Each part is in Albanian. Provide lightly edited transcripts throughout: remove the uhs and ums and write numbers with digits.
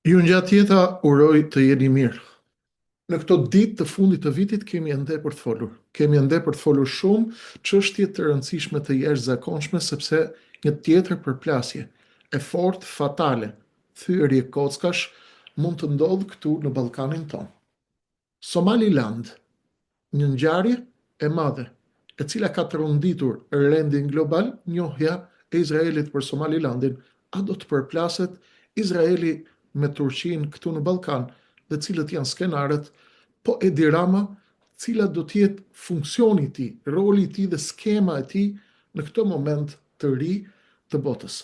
Ju gjatë jeta uroj të jeni mirë. Në këto ditë të fundit të vitit kemi ende për të folur. Kemi ende për të folur shumë çështje të rëndësishme të jashtëzakonshme sepse një tjetër përplasje e fortë fatale, thyerje kockash, mund të ndodhë këtu në Ballkanin tonë. Somaliland, një ngjarje e madhe, e cila ka tronditur rendin global, njohja e Izraelit për Somalilandin, a do të përplaset Izraeli me Turqinë këtu në Ballkan, dhe cilët janë skenarët, po Edi Rama, cila do të jetë funksioni i tij, roli i tij dhe skema e tij në këtë moment të ri të botës.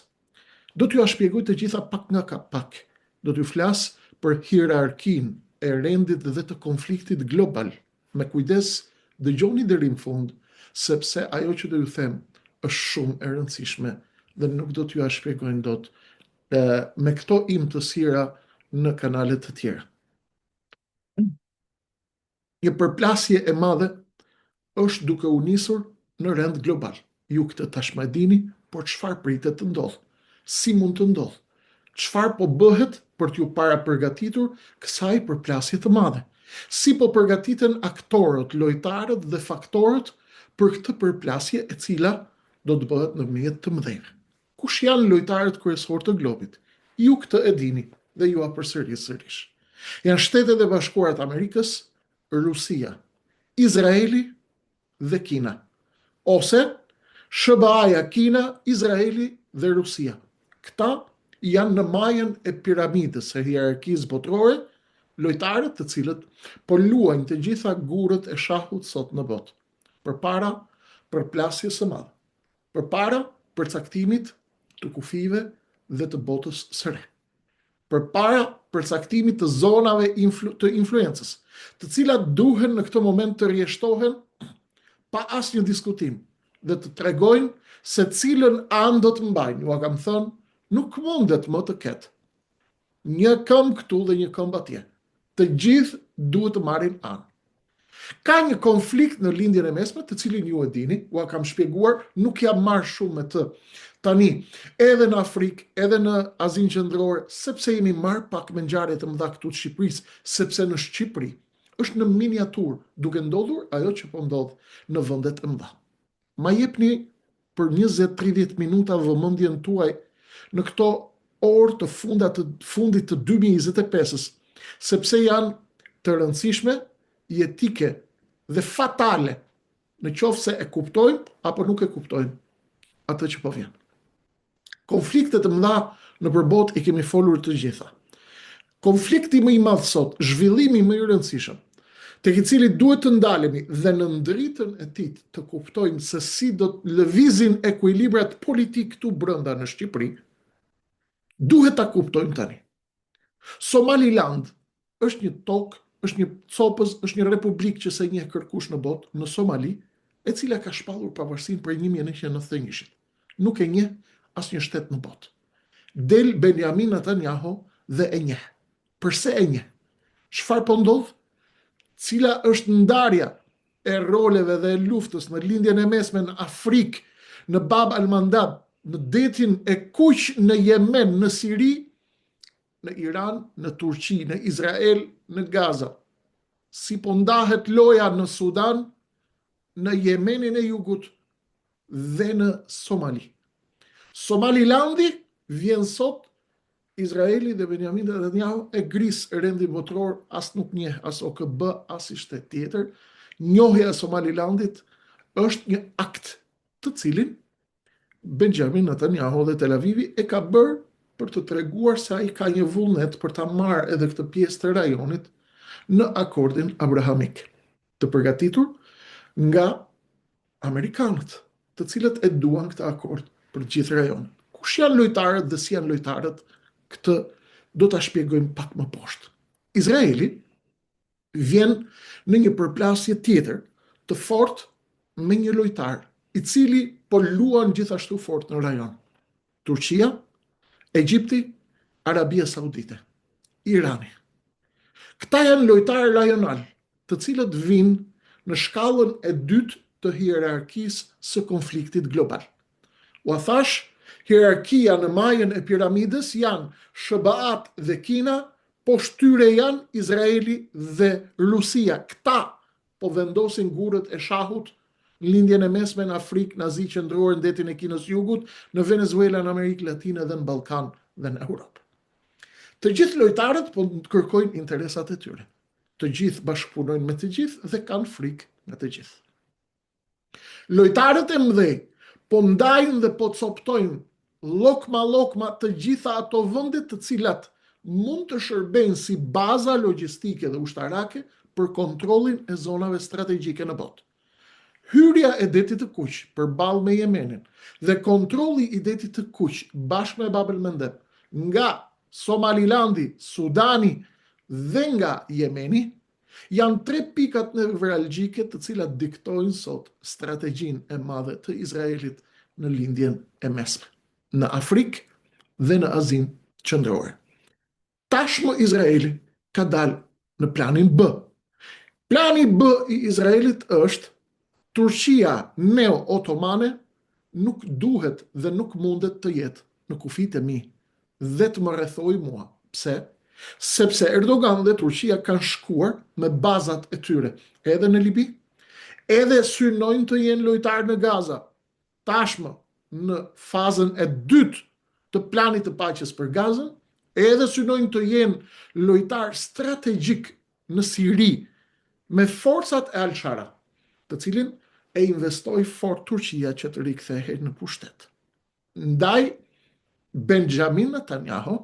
Do t'ju shpjegoj të gjitha pak nga pak. Do t'ju flas për hierarkinë e rendit dhe të konfliktit global. Me kujdes, dëgjoni deri në fund, sepse ajo që do ju them është shumë e rëndësishme dhe nuk do t'ju shpjegojnë dot me këto imtësira në kanalet të tjera. Një përplasje e madhe është duke u nisur në rend global. Ju këtë tashmë e dini, por çfarë pritet të ndodhë? Si mund të ndodhë? Çfarë po bëhet për t'ju parapërgatitur kësaj përplasje të madhe? Si po përgatiten aktorët, lojtarët dhe faktorët për këtë përplasje e cila do të bëhet në mjet të mëdhenj? Kush janë lojtarët kryesorë të globit? Ju këtë e dini dhe ju a përsëris sërish. Janë Shtetet e Bashkuara të Amerikës, Rusia, Izraeli dhe Kina. Ose SBA-ja, Kina, Izraeli dhe Rusia. Këta janë në majën e piramidës së hierarkisë botërore, lojtarët të cilët po luajnë të gjitha gurët e shahut sot në botë, përpara përplasjes së madhe, përpara përcaktimit të kufive dhe të botës së re, përpara përcaktimit të zonave të influencës, të cilat duhen në këtë moment të rjeshtohen pa asnjë diskutim dhe të tregojnë se cilën anë do të mbajnë. Ju a kam thënë, nuk mundet më të ketë një këmbë këtu dhe një këmbë atje. Të gjithë duhet të marrin anë. Ka një konflikt në lindjen e mesme, të cilin ju e dini, u a kam shpjeguar, nuk jam marrë shumë me të. Tani, edhe në Afrikë, edhe në Azinë Qendrore, sepse jemi marrë pak me ngjarje të mëdha këtu të Shqipërisë, sepse në Shqipëri është në miniatur duke ndodhur ajo që po ndodh në vendet e mëdha. Ma jepni për 20-30 minuta vëmendjen tuaj në këto orë të fundit të 2025-s, sepse janë të rëndësishme, jetike dhe fatale, në qoftë se e kuptojmë apo nuk e kuptojmë atë që po vjen. Konfliktet e mëdha nëpër botë i kemi folur të gjitha. Konflikti më i madh sot, zhvillimi më i rëndësishëm, tek i cili duhet të ndalemi dhe në ndritën e tij të kuptojmë se si do të lëvizin ekuilibrat politik këtu brenda në Shqipëri, duhet ta kuptojmë tani. Somaliland është një tokë, është një copëz, është një republikë që se njeh kërkush në botë, në Somali, e cila ka shpallur pavarësinë prej 1991. Nuk e njeh asnjë shtet në botë. Del Benjamin Netanyahu dhe e njeh. Përse e njeh? Çfarë po ndodh? Cila është ndarja e roleve dhe e luftës në lindjen e mesme në Afrikë, në Bab al-Mandab, në detin e Kuq në Yemen, në Siri, në Iran, në Turqi, në Izrael, në Gaza. Si po ndahet loja në Sudan, në Yemenin e Jugut dhe në Somali. Somalilandi vjen sot, Izraeli dhe Benjamin Netanyahu e gris rendin botëror, as nuk njeh as OKB, as i shtet tjetër. Njohja e Somalilandit është një akt të cilin Benjamin Netanyahu dhe Tel Avivi e ka bërë për të treguar se ai ka një vullnet për ta marrë edhe këtë pjesë të rajonit në akordin abrahamik, të përgatitur nga amerikanët, të cilët e duan këtë akord për gjithë rajonin. Kush janë lojtarët dhe si janë lojtarët, këtë do ta shpjegojmë pak më poshtë. Izraeli vjen në një përplasje tjetër të fortë me një lojtar i cili po luan gjithashtu fort në rajon. Turqia, Egjipti, Arabia Saudite, Irani. Këta janë lojtarë rajonal, të cilët vinë në shkallën e dytë të hierarkisë së konfliktit global. U a thash, hierarkia në majën e piramidës janë SBA-t dhe Kina, po shtyre janë Izraeli dhe Rusia. Këta po vendosin gurët e shahut në lindjen e mesme në Afrikë, në Azi Qendrore, në detin e Kinës Jugut, në Venezuela, në Amerikë Latine dhe në Ballkan dhe në Europë. Të gjithë lojtarët po kërkojnë interesat e tyre. Të gjithë bashkëpunojnë me të gjithë dhe kanë frikë nga të gjithë. Lojtarët e mëdhej po ndajnë dhe po coptojnë lokma të gjitha ato vende të cilat mund të shërbejnë si baza logjistike dhe ushtarake për kontrollin e zonave strategjike në botë. Hyrja e detit të Kuq përballë me Yemenin dhe kontrolli i detit të Kuq bashkë me Bab el-Mandeb nga Somalilandi, Sudani dhe nga Yemeni janë 3 pikat nevralgjike të cilat diktojnë sot strategjinë e madhe të Izraelit në lindjen e mesme, në Afrikë dhe në Azinë Qendrore. Tashmë Izraeli ka dalë në planin B. Plani B i Izraelit është Turqia neo-otomane nuk duhet dhe nuk mundet të jetë në kufit e mi dhe të më rrethoj mua. Pse? Sepse Erdogan dhe Turqia kanë shkuar me bazat e tyre edhe në Libi, edhe synojnë të jenë lojtarë në Gaza, tashmë në fazën e 2 të planit të paqes për Gazën, edhe synojnë të jenë lojtarë strategjik në Siri me forcat e Al-Shara, të cilin e investoi fort Turqia që të rikthehej në pushtet. Ndaj, Benjamin Netanyahu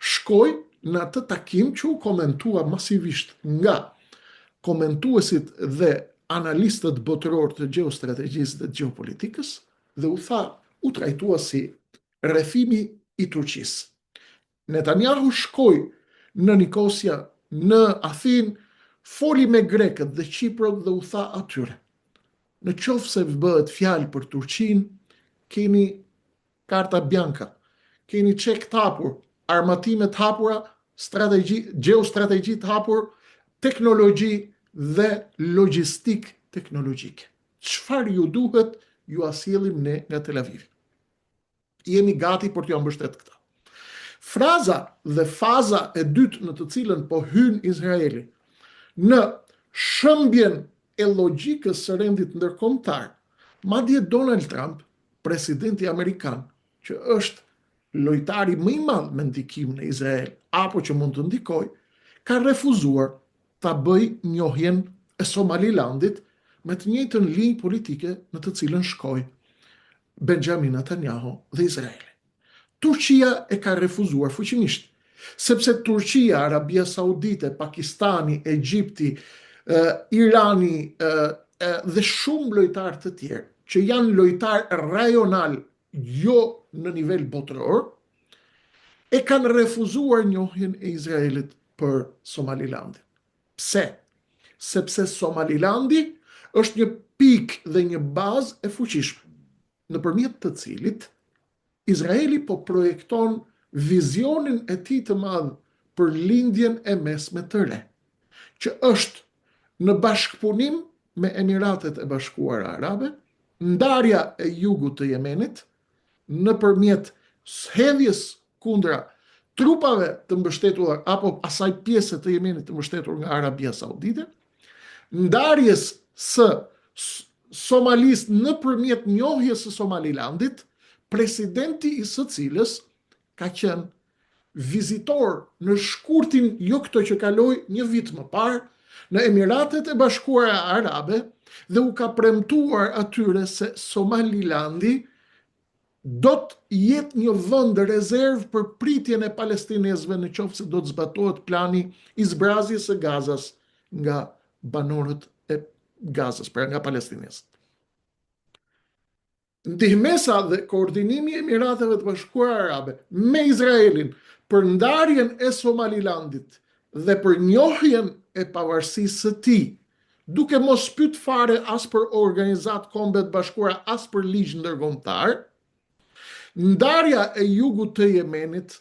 shkoi në atë takim që u komentua masivisht nga komentuesit dhe analistët botëror të gjeostrategjisë dhe gjeopolitikës dhe u trajtua si rrethimi i Turqisë. Netanyahu shkoi në Nikosia, në Athinë, foli me grekët dhe Qiprot dhe u tha atyre: në qoftë se bëhet fjalë për Turqinë, keni karta bianca, keni çek të hapur, armatime të hapura, gjeostrategji të hapur, teknologji dhe logjistik teknologjike. Çfarë ju duhet, ju asjellim ne nga Tel Aviv. Jemi gati për t'ju mbështetur këta. Fraza dhe faza e dytë në të cilën po hyn Izraeli në shëmbjen e logjikës së rendit ndërkombëtar, madje Donald Trump, presidenti amerikan, që është lojtari më i madh me ndikim në Izrael, apo që mund të ndikojë, ka refuzuar ta bëjë njohjen e Somalilandit me të njëjtën linjë politike në të cilën shkoi Benjamin Netanyahu dhe Izraeli. Turqia e ka refuzuar fuqimisht, sepse Turqia, Arabia Saudite, Pakistani, Egjipti, Irani dhe shumë lojtarë të tjerë, që janë lojtarë rajonal, jo në nivel botëror, e kanë refuzuar njohjen e Izraelit për Somalilandin. Pse? Sepse Somalilandi është një pikë dhe një bazë e fuqishme, nëpërmjet të cilit Izraeli po projekton vizionin e tij të madh për lindjen e mesme të re, që është në bashkëpunim me Emiratet e Bashkuara Arabe, ndarja e jugut të Yemenit nëpërmjet hedhjes kundra trupave të mbështetura apo asaj pjese të Yemenit të mbështetur nga Arabia Saudite, ndarjes së Somalis nëpërmjet njohjes së Somalilandit, presidenti i së cilës ka qenë vizitor në shkurtin jo këto që kaloi një vit më parë në Emiratet e Bashkuara Arabe dhe u ka premtuar atyre se Somalilandi do të jetë një vend rezervë për pritjen e palestinezëve në qoftë se do të zbatohet plani i zbrazjes së Gazas nga banorët e Gazas, pra nga palestinezët. Ndihmesa dhe koordinimi i Emirateve të Bashkuara Arabe me Izraelin për ndarjen e Somalilandit dhe për njohjen e pavarësisë së tij, duke mos pyet fare as për Organizatë Kombet Bashkuara, as për ligj ndërkombëtar, ndarja e jugut të Yemenit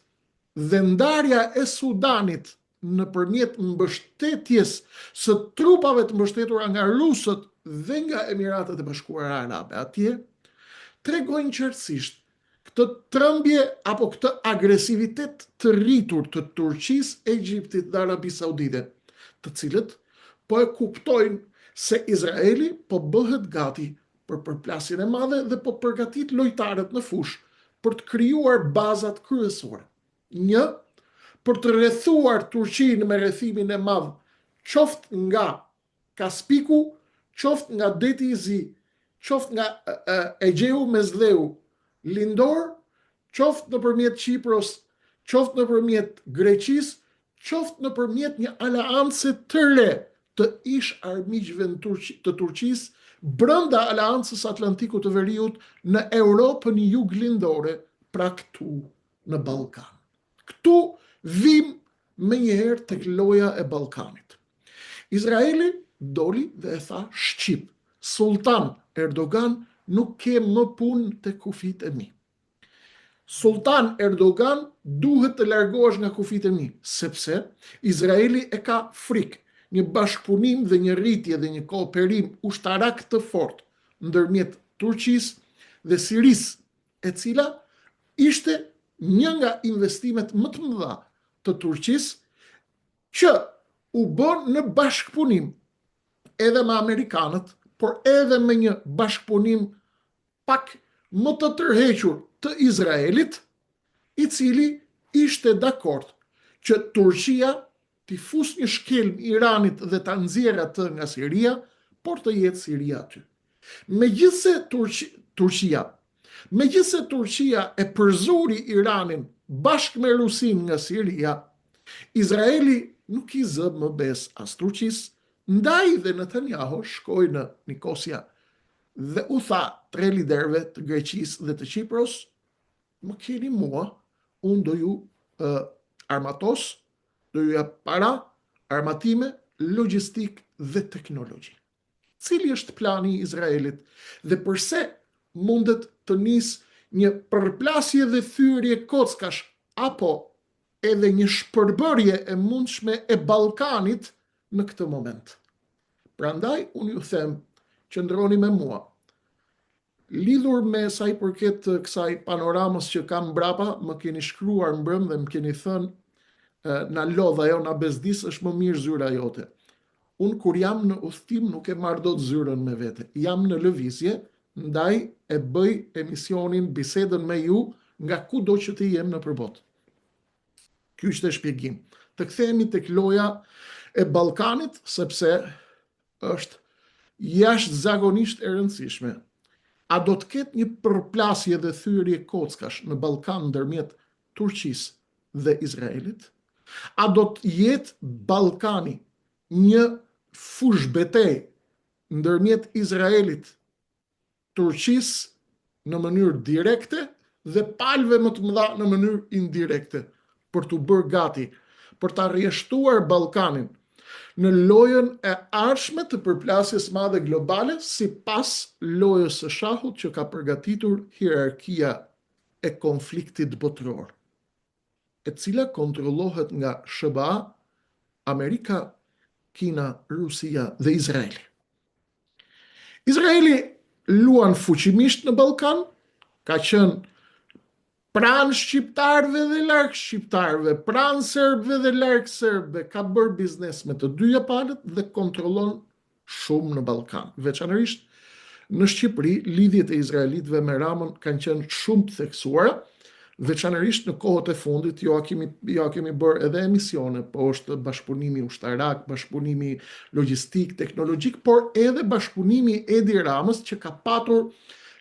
dhe ndarja e Sudanit nëpërmjet mbështetjes së trupave të mbështetura nga rusët dhe nga Emiratet e Bashkuara Arabe atje, tregojnë qartësisht këtë trembje apo këtë agresivitet të rritur të Turqisë, Egjiptit dhe Arabisë Saudite, të cilët po e kuptojnë se Izraeli po bëhet gati për përplasjen e madhe dhe po përgatit lojtarët në fushë për të krijuar bazat kryesore. Një, për të rrethuar Turqinë me rrethimin e madh, qoftë nga Kaspiku, qoftë nga Deti i Zi, qoftë nga Egjeu Mesdheu lindor, qoftë nëpërmjet Kipros, qoftë nëpërmjet Greqisë, qoftë nëpërmjet një aleance të re të ish armiqve të Turqisë brenda Aleancës Atlantikut të Veriut në Europën juglindore, pra këtu në Ballkan. Këtu vim me njëherë tek loja e Ballkanit. Izraeli doli dhe e tha shqip, Sultan Erdogan nuk ke më punë të kufit e mi. Sultan Erdogan duhet të largohesh nga kufit e mi, sepse Izraeli e ka frikë një bashkëpunim dhe një rritje dhe një kooperim ushtarak të fortë ndërmjet Turqisë dhe Sirisë, e cila ishte një nga investimet më të mëdha të Turqisë që u bën në bashkëpunim edhe me amerikanët, por edhe me një bashkëpunim pak më të tërhequr të Izraelit, i cili ishte dakord që Turqia t'i fus një shkelm Iranit dhe ta nxjerrë atë nga Siria, por të jetë Siria aty. Megjithse Turqia e përzuri Iranin bashkë me Rusin nga Siria, Izraeli nuk i zë më bes as Turqisë, ndaj dhe Netanyahu shkoi në Nikosia dhe u tha 3 liderëve të Greqisë dhe të Kipros, më keni mua, unë do ju armatos, do ju jap para, armatime, logjistik dhe teknologji. Cili është plani i Izraelit dhe përse mundet të nis një përplasje dhe thyrje kockash apo edhe një shpërbërje e mundshme e Ballkanit në këtë moment. Prandaj unë ju them, qëndroni me mua. Lidhur me sa i përket kësaj panoramës që kam mbrapa, më keni shkruar mbrëm dhe më keni thënë na lodh ajo, na bezdis, është më mirë zyra jote. Unë kur jam në udhtim nuk e marr dot zyrën me vete. Jam në lëvizje, ndaj e bëj emisionin, bisedën me ju nga kudo që të jem në përbot. Ky është shpjegim. Të kthehemi tek loja e Ballkanit, sepse është jashtëzakonisht e rëndësishme. A do të ketë një përplasje dhe thyrje kockash në Ballkan ndërmjet Turqisë dhe Izraelit? A do të jetë Ballkani një fush betejë ndërmjet Izraelit, Turqisë në mënyrë direkte dhe palëve më të mëdha në mënyrë indirekte, për të bërë gati, për të rrjeshtuar Ballkanin në lojën e ardhshme të përplasjes madhe globale, sipas lojës së shahut që ka përgatitur hierarkia e konfliktit botëror, e cila kontrollohet nga SBA, Amerika, Kina, Rusia dhe Izraeli. Izraeli luan fuqimisht në Ballkan, ka qenë pranë shqiptarëve dhe larg shqiptarëve, pranë serbëve dhe larg serbëve, ka bërë biznes me të dyja palët dhe kontrollon shumë në Ballkan. Veçanërisht në Shqipëri, lidhjet e izraelitëve me Ramën kanë qenë shumë të theksuara, veçanërisht në kohët e fundit, jo kemi bërë edhe emisione, po është bashkëpunimi ushtarak, bashkëpunimi logjistik, teknologjik, por edhe bashkëpunimi Edi Ramës që ka patur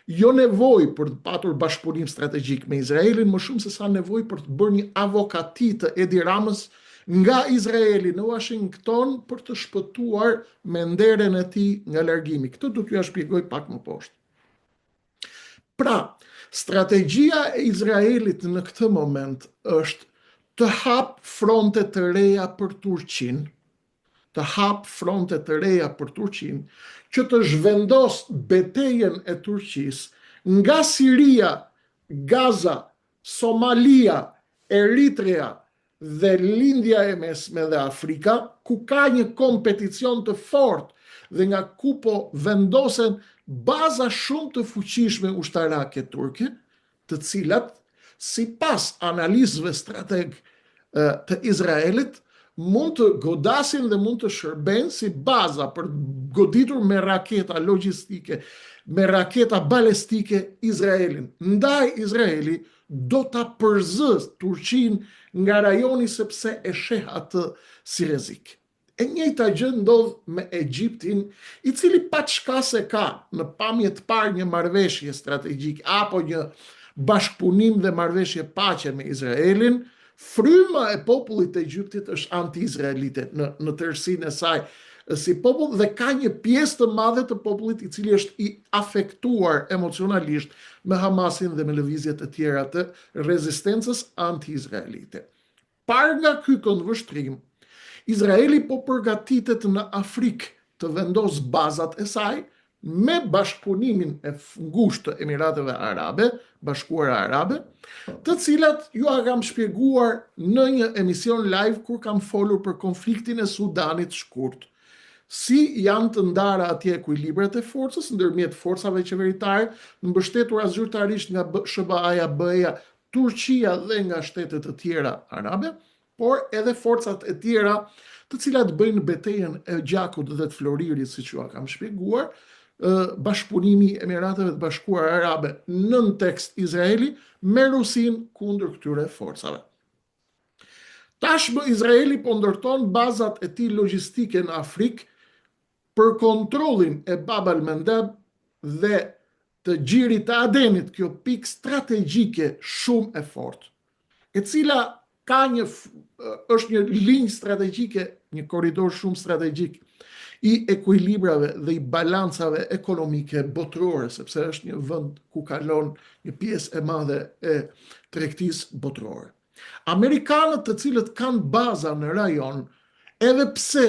jo nevojë për të patur bashkëpunim strategjik me Izraelin, më shumë se sa nevojë për të bërë një avokati të Edi Ramës nga Izraeli në Washington për të shpëtuar me nderen e tij nga largimi. Këtë do t'ju shpjegoj pak më poshtë. Pra, strategjia e Izraelit në këtë moment është të hap fronte të reja për Turqinë, që të zhvendos betejën e Turqisë nga Siria, Gaza, Somalia, Eritrea dhe lindja e mesme dhe Afrika, ku ka një kompeticion të fortë dhe nga ku po vendosen baza shumë të fuqishme ushtarake turke, të të cilat, sipas analizëve strateg të Izraelit, mund të godasin dhe mund të shërbejnë si baza për goditur me raketa logjistike, me raketa balestike Izraelin. Ndaj Izraeli do ta përzës Turqinë nga rajoni sepse e sheh atë si rrezik. E njëjta gjë ndodh me Egjiptin, i cili pa çka se ka në pamje të parë një marrëveshje strategjike apo një bashkëpunim dhe marrëveshje paqe me Izraelin. Fryma e popullit të Egjiptit është anti-izraelite në tërësinë e saj si popull, dhe ka një pjesë të madhe të popullit i cili është i afektuar emocionalisht me Hamasin dhe me lëvizjet e tjera të rezistencës anti-izraelite. Par nga ky këndvështrim, Izraeli po përgatitet në Afrikë të vendos bazat e saj me bashkëpunimin e ngushtë të Emirateve Arabe, Bashkuara Arabe, të cilat ju a kam shpjeguar në një emision live kur kam folur për konfliktin e Sudanit shkurt. Si janë të ndara atje ekuilibrat e forcës ndërmjet forcave qeveritare, mbështetura zyrtarisht nga SBA-ja, BE-ja, Turqia dhe nga shtetet të tjera arabe, por edhe forcat e tjera të cilat bëjnë betejën e gjakut dhe të floririt, siç ju kam shpjeguar, bashkëpunimi Emirateve të Bashkuara Arabe nën tekst Izraeli me Rusin kundër këtyre forcave. Tashmë Izraeli po ndërton bazat e tij logjistike në Afrikë për kontrollin e Bab el-Mandeb dhe të Gjirit të Adenit, kjo pikë strategjike shumë e fortë, e cila është një linjë strategjike, një korridor shumë strategjik i ekuilibrave dhe i balancave ekonomike botërore, sepse është një vend ku kalon një pjesë e madhe e tregtisë botërore. Amerikanët, të cilët kanë baza në rajon, edhe pse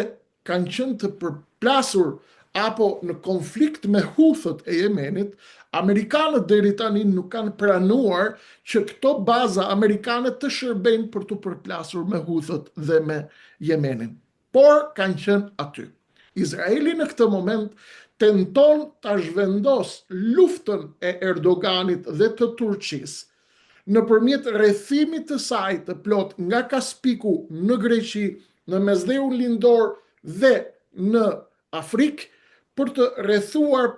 kanë qenë të përplasur apo në konflikt me Huthët e Jemenit, Amerikanët deri tani nuk kanë pranuar që këto baza amerikane të shërbejnë për të përplasur me Huthët dhe me Jemenin, por kanë qenë aty. Izraeli në këtë moment tenton ta zhvendos luftën e Erdoganit dhe të Turqisë nëpërmjet rrethimit të saj të plot nga Kaspiku në Greqi, në Mesdheun Lindor dhe në Afrikë, për të rrethuar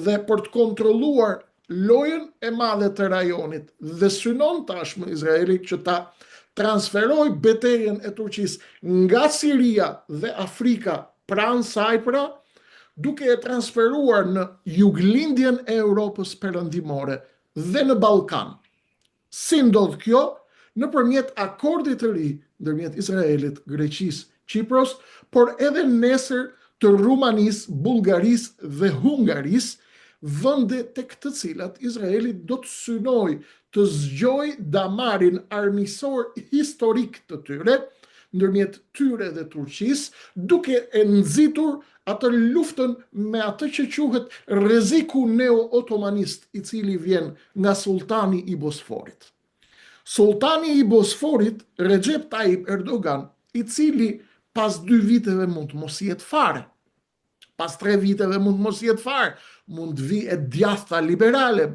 dhe për të kontrolluar lojën e madhe të rajonit, dhe synon tashmë Izraeli që ta transferoj betejën e Turqisë nga Siria dhe Afrika pranë saj, duke e transferuar në juglindjen e Europës perëndimore dhe në Ballkan. Si ndodh kjo? Nëpërmjet akordit të ri ndërmjet Izraelit, Greqisë, Qipros, por edhe nesër të Rumanisë, Bullgarisë dhe Hungarisë, vende tek të cilat Izraeli do të synojë të zgjojë damarin armiqësor historik të tyre, ndërmjet tyre dhe Turqisë, duke e nxitur atë luftën me atë që quhet rreziku neo-otomanist, i cili vjen nga sultani i Bosforit. Sultani i Bosforit, Recep Tayyip Erdogan, i cili pas 2 viteve mund të mos jetë fare, pas 3 viteve mund të mos jetë fare, mund të vi e djathta liberale,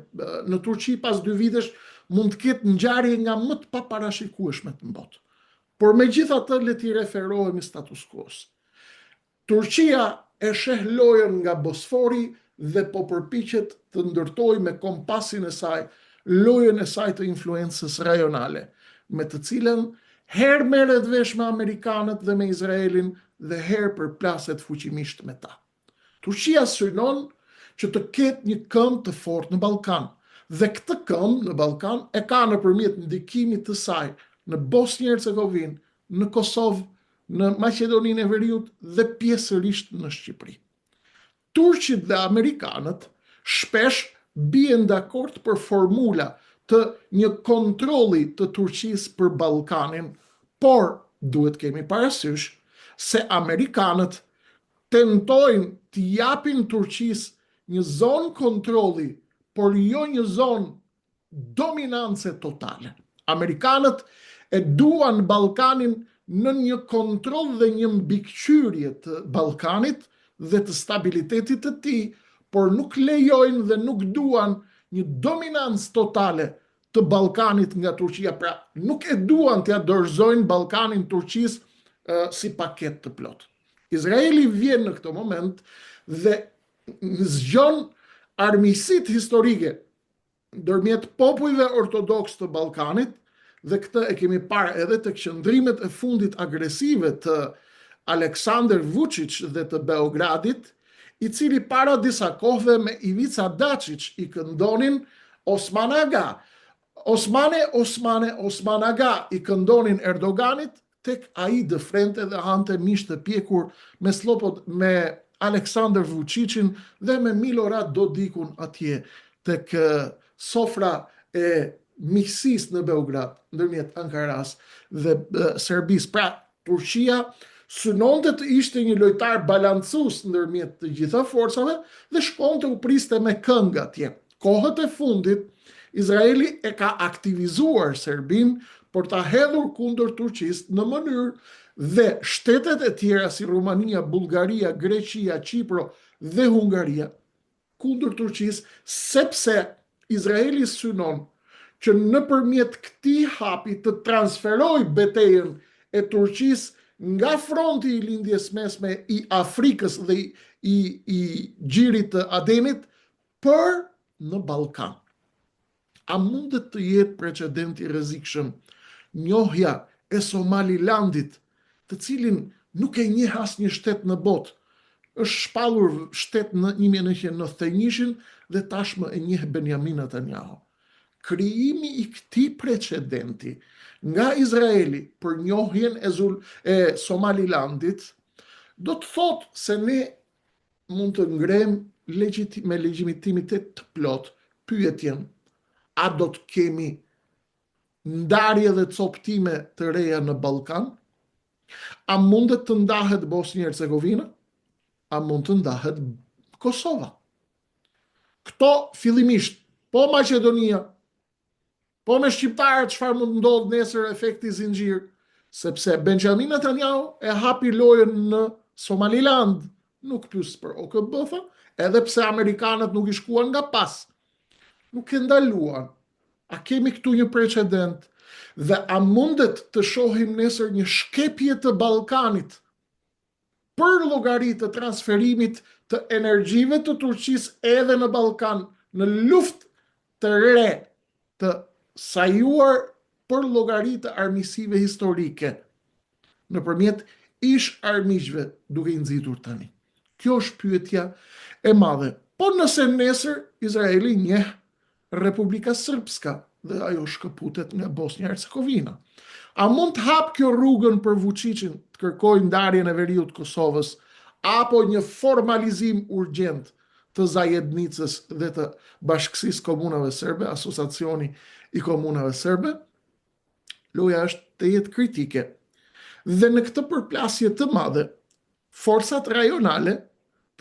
në Turqi pas 2 vitesh mund të ketë ngjarje nga më të paparashikueshmet në botë. Por megjithatë le t'i referohemi status quo-s. Turqia e sheh lojën nga Bosfori dhe po përpiqet të ndërtojë me kompasin e saj lojën e saj të influencës rajonale, me të cilën herë merret vesh me amerikanët dhe me Izraelin dhe herë përplaset fuqimisht me ta. Turqia synon që të ketë një këmbë të fortë në Ballkan, dhe këtë këmbë në Ballkan e ka nëpërmjet ndikimit të saj në Bosnjë-Hercegovinë, në Kosovë, në Maqedoninë e Veriut dhe pjesërisht në Shqipëri. Turqit dhe amerikanët shpesh bien dakord për formula të një kontrolli të Turqisë për Ballkanin, por duhet kemi parasysh se amerikanët tentojnë të japin Turqisë një zonë kontrolli, por jo një zonë dominance totale. Amerikanët e duan Ballkanin në një kontroll dhe një mbikëqyrje të Ballkanit dhe të stabilitetit të tij, por nuk lejojnë dhe nuk duan një dominancë totale të Ballkanit nga Turqia, pra nuk e duan t'ia dorëzojnë Ballkanin Turqisë si paketë të plot. Izraeli vjen në këtë moment dhe zgjon armiqësitë historike ndërmjet popujve ortodoks të Ballkanit, dhe këtë e kemi parë edhe të qëndrimet e fundit agresive të Aleksandar Vučić dhe të Beogradit, i cili para disa kohëve me Ivica Dačić i këndonin Osman Aga. Osman Aga i këndonin Erdoganit, tek ai dëfrente dhe hante mish të pjekur me slopot me Aleksandar Vučićin dhe me Milorad Dodikun atje tek sofra e miqësisë në Beograd ndërmjet Ankaras dhe Serbisë. Pra, Turqia synonte të ishte një lojtar balancues ndërmjet të gjitha forcave dhe shkonte u priste me këngë atje. Kohët e fundit, Izraeli e ka aktivizuar Serbin për ta hedhur kundër Turqisë në mënyrë dhe shtetet e tjera si Rumania, Bullgaria, Greqia, Qipro dhe Hungaria kundër Turqisë, sepse Izraeli synon që nëpërmjet këtij hapi të transferoj betejën e Turqisë nga fronti i lindjes mesme i Afrikës dhe i gjirit të Adenit për në Ballkan. A mundet të jetë precedenti rrezikshëm njohja e Somalilandit, të cilin nuk e njeh asnjë shtet në botë? Është shpallur shtet në 1991 dhe tashmë e njeh Benjamin Netanyahu. Krijimi i këtij precedenti nga Izraeli për njohjen e Somalilandit do të thotë se ne mund të ngrejmë me legjitimitet të plot pyetjen: a do të kemi ndarje dhe coptime të reja në Ballkan? A mundet të ndahet Bosnia-Hercegovina? A mund të ndahet Kosova? Këto fillimisht, po Maqedonia, po me shqiptarët çfarë mund ndodh nesër efekti zinxhir, sepse Benjamin Netanyahu e hapi lojën në Somaliland, nuk pyes për OKB-fa, edhe pse amerikanët nuk i shkuan nga pas. Nuk e ndaluan. A kemi këtu një precedent? Dhe a mundet të shohim nesër një shkepje të Ballkanit për llogari të transferimit të energjive të Turqisë edhe në Ballkan, në luftë të re të sajuar për llogari të armiqësive historike nëpërmjet ish armiqve duke i nxitur tani? Kjo është pyetja e madhe. Po nëse nesër Izraeli njeh Republika Srpska dhe ajo shkëputet nga Bosnia-Hercegovina, a mund të hap kjo rrugën për Vučićin të kërkojë ndarjen e veriut të Kosovës, apo një formalizim urgjent të zajednicës dhe të Bashkësisë Komunave Serbe, Asociacioni i Komunave Serbe? Loja është të jetë kritike. Dhe në këtë përplasje të madhe, forcat rajonale,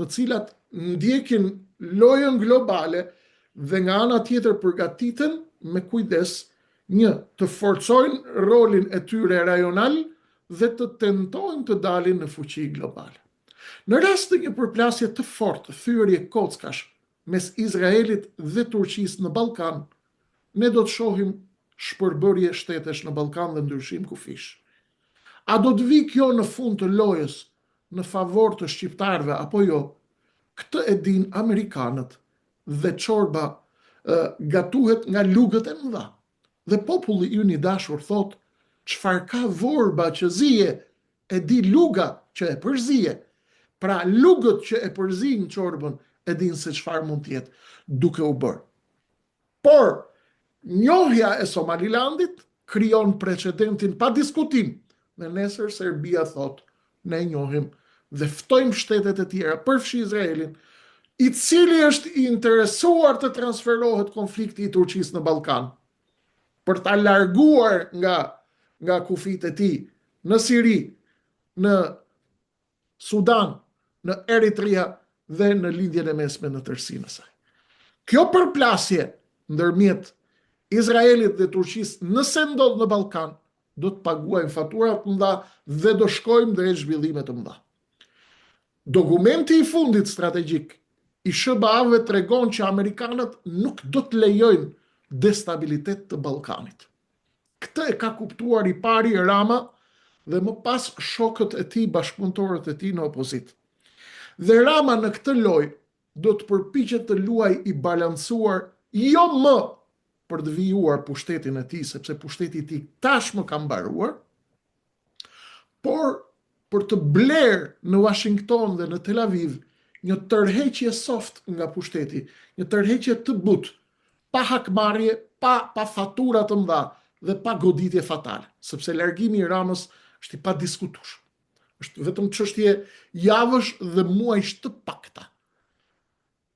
të cilat ndjekin lojën globale dhe nga ana tjetër përgatiten me kujdes të forcojnë rolin e tyre rajonal dhe të tentojnë të dalin në fuqi globale. Në rast të një përplasje të fortë, thyerje kockash mes Izraelit dhe Turqisë në Ballkan, ne do të shohim shpërbërje shtetesh në Ballkan dhe ndryshim kufish. A do të vi kjo në fund të lojës në favor të shqiptarëve apo jo? Këtë e din amerikanët dhe çorba gatuhet nga lugët e mëdha. Dhe populli ynë i dashur thot: çfarë ka vorba që zije, e di luga që e përzije. Pra lugët që e përzijnë çorbën e din se çfarë mund të jetë duke u bërë. Por njohja e Somalilandit krijon precedentin pa diskutim. Dhe nesër Serbia thot: ne njohim dhe ftojmë shtetet e tjera, përfshi Izraelin, i cili është i interesuar të transferohet konflikti i Turqisë në Ballkan, për ta larguar nga kufit e tij në Siri, në Sudan, në Eritrea dhe në lindjen e mesme në tërësinë e saj. Kjo përplasje ndërmjet Izraelit dhe Turqisë, nëse ndodh në Ballkan, do të paguajmë fatura të mëdha dhe do shkojmë drejt zhvillime të mëdha. Dokumenti i fundit strategjik i SBA-ve tregon që Amerikanët nuk do të lejojnë destabilitet të Ballkanit. Këtë e ka kuptuar i pari Rama dhe më pas shokët e tij, bashkëpunëtorët e tij në opozit. Dhe Rama në këtë lojë do të përpiqet të luajë i balancuar, jo më për të vijuar pushtetin e tij, sepse pushteti i tij tashmë ka mbaruar, por për të blerë në Washington dhe në Tel Aviv një tërheqje soft nga pushteti, një tërheqje të butë, pa hakmarrje, pa fatura të mëdha dhe pa goditje fatale, sepse largimi i Ramës është i padiskutueshëm. Është vetëm çështje javësh dhe muajsh të pakta.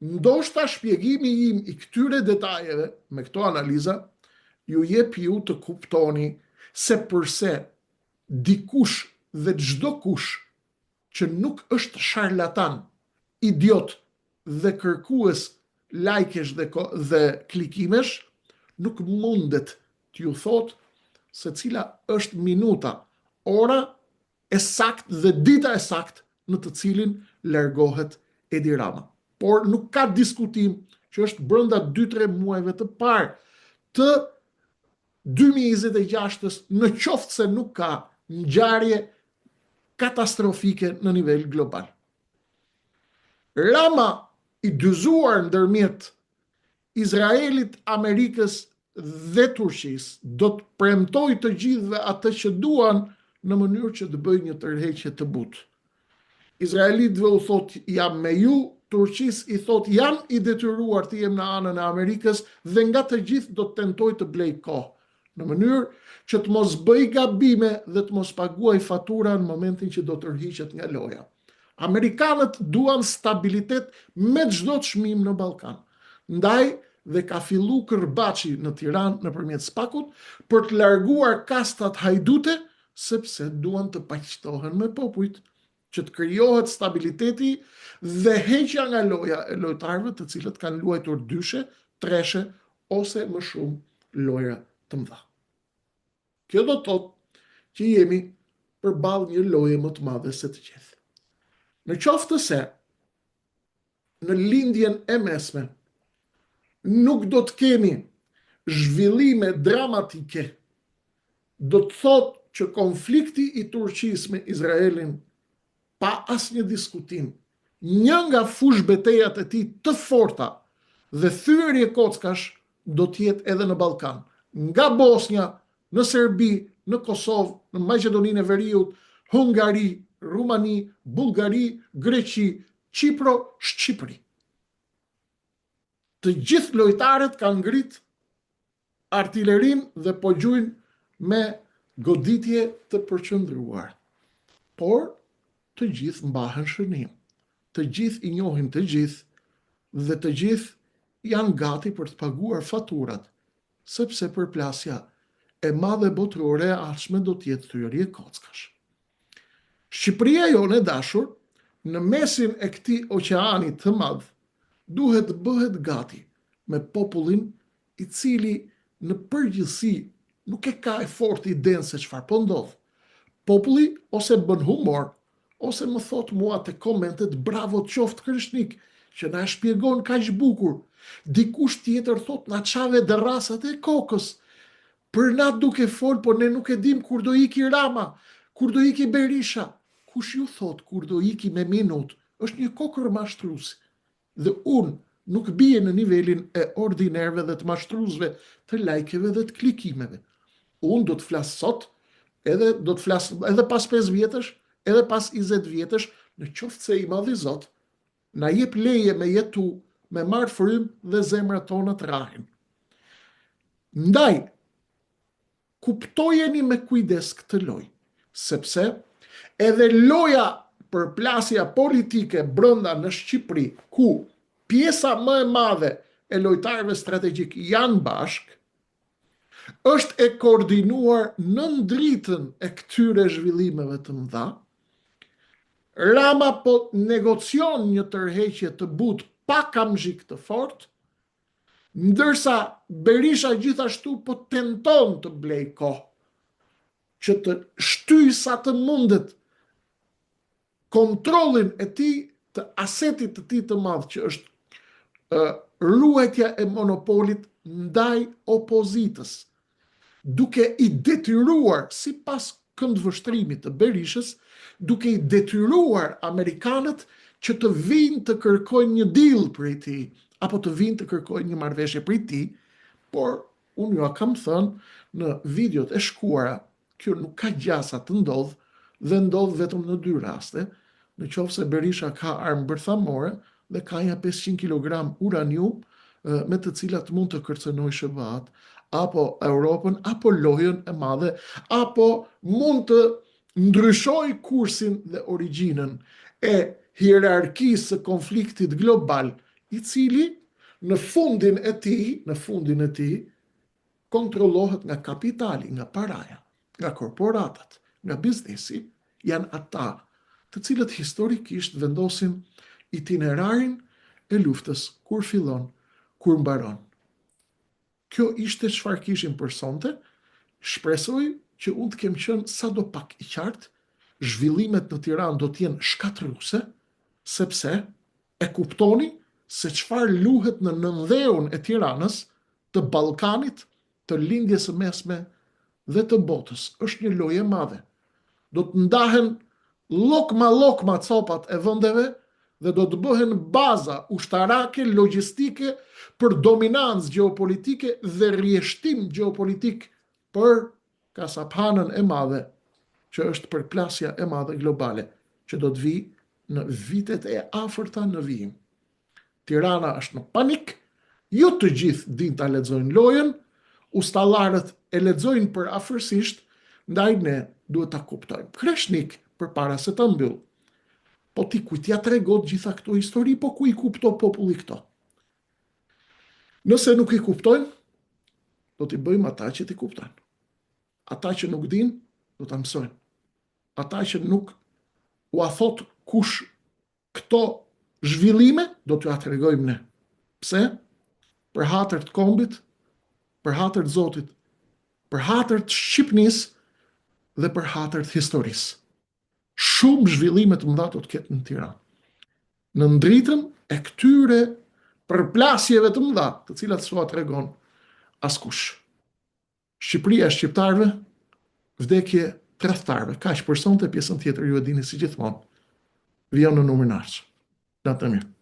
Ndoshta shpjegimi im i këtyre detajeve me këto analiza ju jep ju të kuptoni se përse dikush dhe çdo kush që nuk është sharlatan, idiot dhe kërkues lajkesh dhe klikimesh, nuk mundet t'ju thot se cila është minuta, ora e sakt dhe dita e sakt në të cilin largohet Edi Rama. Por nuk ka diskutim që është brenda 2-3 muajve të parë të 2026-ës, në qoftë se nuk ka ngjarje katastrofike në nivel global. Rama i dyzuar ndërmjet Izraelit, Amerikës dhe Turqisë do të premtoj të gjithëve atë që duan në mënyrë që të bëjë një tërheqje të butë. Izraelitëve u thot jam me ju, Turqisë i thot jam i detyruar të jem në anën e Amerikës dhe nga të gjithë do të tentoj të blej kohë, në mënyrë që të mos bëj gabime dhe të mos paguaj fatura në momentin që do të tërhiqet nga loja. Amerikanët duan stabilitet me çdo çmim në Ballkan. Ndaj dhe ka fillu kërbaçi në Tiranë nëpërmjet SPAK-ut për të larguar kastat hajdute, sepse duan të paqëtohen me popujt, që të krijohet stabiliteti dhe heqja nga loja e lojtarëve të cilët kanë luajtur dyshe, treshe ose më shumë lojra të mëdha. Kjo do të thotë që jemi përballë një loje më të madhe se të gjithë. Në qoftë se në lindjen e mesme nuk do të kemi zhvillime dramatike, do të thotë që konflikti i Turqisë me Izraelin pa asnjë diskutim, një nga fush betejat e tij të forta dhe thyerje kockash do të jetë edhe në Ballkan, nga Bosnja, në Serbi, në Kosovë, në Maqedoninë e Veriut, Hungari, Rumani, Bullgari, Greqi, Çipro, Shqipëri. Të gjithë lojtarët kanë ngrit artillerin dhe po gjujnë me goditje të përqendruar. Por të gjithë mbahen shënim, të gjithë i njohin të gjithë dhe të gjithë janë gati për të paguar faturat, sepse përplasja e madhe botërore e ardhshme do të jetë thyerje kockash. Shqipëria jonë e dashur, në mesin e këtij oqeani të madh, duhet të bëhet gati me popullin i cili në përgjithësi nuk e ka e fortë idenë se çfarë po ndodh. Populli ose bën humor, ose më thot mua te komentet bravo qoftë Krishnik, që na shpjegon kaq bukur. Dikush tjetër thot na çave derrasat e kokës. Për na duke fol, por ne nuk e dim kur do iki Rama, kur do iki Berisha. Kush ju thot kur do iki me minut? Është një kokër mashtruesi. Dhe unë nuk bie në nivelin e ordinerve dhe të mashtruesve, të lajkeve dhe të klikimeve. Unë do të flas sot, edhe do të flas edhe pas 5 vjetësh, edhe pas 20 vjetësh, në qoftë se i madhi Zot na jep leje me jetu, me marr frym dhe zemrat tona të rrahin. Ndaj, kuptojeni me kujdes këtë lojë, sepse edhe loja përplasja politike brenda në Shqipëri, ku pjesa më e madhe e lojtarëve strategjik janë bashk, është e koordinuar në ndritën e këtyre zhvillimeve të mëdha. Rama po negocion një tërheqje të butë pa kamzhik të fortë, ndërsa Berisha gjithashtu po tenton të blej kohë që të shtyjë sa të mundet kontrollin e tij, të asetit të tij të madh që është ruajtja e monopolit ndaj opozitës, duke i detyruar, sipas këndvështrimit të Berishës, duke i detyruar amerikanët që të vinë të kërkojnë një deal prej tij, apo të vinë të kërkojnë një marrëveshje prej tij, por unë ju kam thënë në videot e shkuara, kjo nuk ka gjasa të ndodh dhe ndodh vetëm në 2 raste, në qoftë se Berisha ka armë bërthamore dhe ka ja 500 kg uranium me të cilat mund të kërcënoj SBA-t, apo Europën, apo lojën e madhe, apo mund të ndryshoj kursin dhe origjinën e hierarkisë së konfliktit global, i cili në fundin e tij kontrollohet nga kapitali, nga paraja, nga korporatat, nga biznesi, janë ata të cilët historikisht vendosin itinerarin e luftës, kur fillon, kur mbaron. Kjo ishte çfarë kishim për sonte. Shpresoj që unë të kem qenë sadopak i qartë. Zhvillimet në Tiranë do të jenë shkatërruese, sepse e kuptoni se çfarë luhet në nëndheun e Tiranës, të Ballkanit, të lindjes së mesme dhe të botës. Është një lojë e madhe. Do të ndahen lokma copat e vendeve dhe do të bëhen baza ushtarake, logjistike për dominancë gjeopolitike dhe rrjeshtim gjeopolitik për kasaphanën e madhe, që është përplasja e madhe globale, që do të vi në vitet e afërta në vijim. Tirana është në panik, jo të gjithë din ta lexojnë lojën, ustallarët e lexojnë për afërsisht, ndaj ne duhet ta kuptojmë. Kreshnik përpara se ta mbyll. Po ti kujt ja tregon gjitha këto histori, po ku i kupto populli këto? Nëse nuk i kuptojnë, do t'i bëjmë ata që t'i kuptojnë. Ata që nuk din, do t'a mësojnë. Ata që nuk u a thot kush këto zhvillime, do t'ju a tregojmë ne. Pse? Për hatër të kombit, për hatër të Zotit, për hatër të Shqipnisë dhe për hatër të historisë. Shumë zhvillime të mëdha do të ketë në Tiranë. Në ndritën e këtyre përplasjeve të mëdha, të cilat s'ua tregon askush. Shqipëria e shqiptarëve, vdekje tregtarëve. Kaq për sonte, pjesën tjetër ju e dini si gjithmonë. Vijon në numrin ardhshëm. Natë mirë.